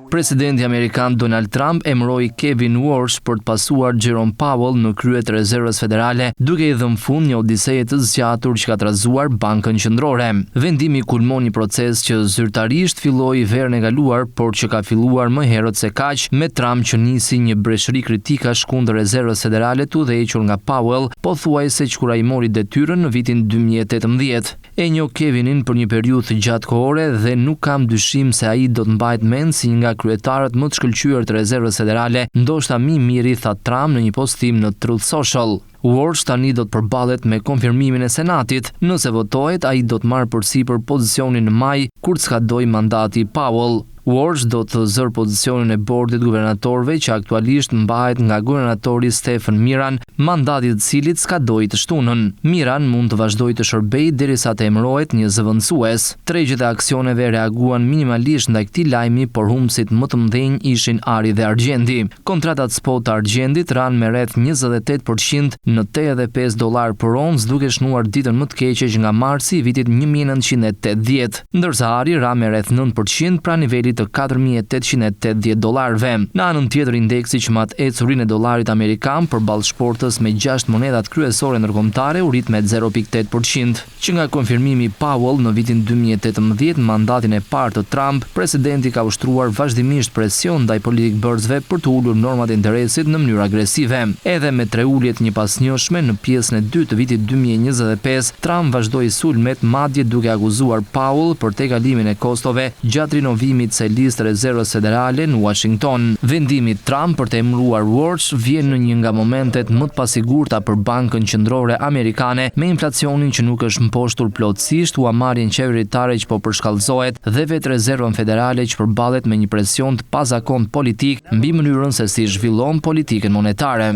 Presidenti Amerikan Donald Trump emëroi Kevin Warsh për të pasuar Jerome Powell në krye të Rezervës Federale, duke i dhënë fund një odiseje të zgjatur që ka trazuar Bankën Qendrore. Vendimi kulmon një proces që zyrtarisht filloi verën e kaluar, por që ka filluar më herët se kaq, me Trump që nisi një breshëri kritikash kundër Rezervës Federale të udhëhequr nga Powell, pothuajse që kur ai mori detyrën në vitin 2018. E njoh Kevinin për një periudhë të gjatë kohore dhe nuk kam dyshim se ai do të mbahet mend si nga kryetarët më të shkëlqyer të Rezervës Federale, ndoshta më i miri, tha Trump në një postim në Truth Social. Warsh tani do të përballet me konfirmimin e Senatit. Nëse votohet, ai do të marrë përsipër pozicionin në maj, kur të skadojë mandati i Powell. Warsh do të zërë pozicionin e bordit guvernatorëve që aktualisht mbahet nga guvernatori Stephen Miran, mandati i cilit skadoi të shtunën. Miran mund të vazhdojë të shërbejë derisa të emërohet një zëvendësues. Tregjet e aksioneve reaguan minimalisht ndaj këtij lajmi, por humbësit më të mëdhenj ishin ari dhe argjendi. Kontratat spot të argjendit ranë me rreth 28% në $85 për oncë, duke shnuar ditën më të keqe që nga marsi i vitit 1980, ndërsa ari ra me rreth 9% pra nivelit të $4.880. Në anën tjetër, indeksi që mat ecurinë e dollarit amerikan përballë shportës me 6 monedat kryesore ndërkombëtare u rit me 0.8%. Që nga konfirmimi i Powell në vitin 2018 në mandatin e parë të Trump, presidenti ka ushtruar vazhdimisht presion ndaj politik bërësve për të ulur normat e interesit në mënyrë agresive. Edhe me tre uljet një pas njëshme në pjesën e dytë të vitit 2025, Trump vazhdoi sulmet, madje duke akuzuar Powell për tejkalimin e kostove gjatë rinovimit së listë Rezervës Federale në Washington. Vendimi i Trump për të emëruar Warsh vjen në një nga momentet më të pasigurta për Bankën Qendrore Amerikane, me inflacionin që nuk është mposhtur plotësisht, huamarrjen qeveritare që po përshkallëzohet dhe vetë Rezervën Federale që përballet me një presion të pazakontë politik mbi mënyrën se si zhvillon politikën monetare.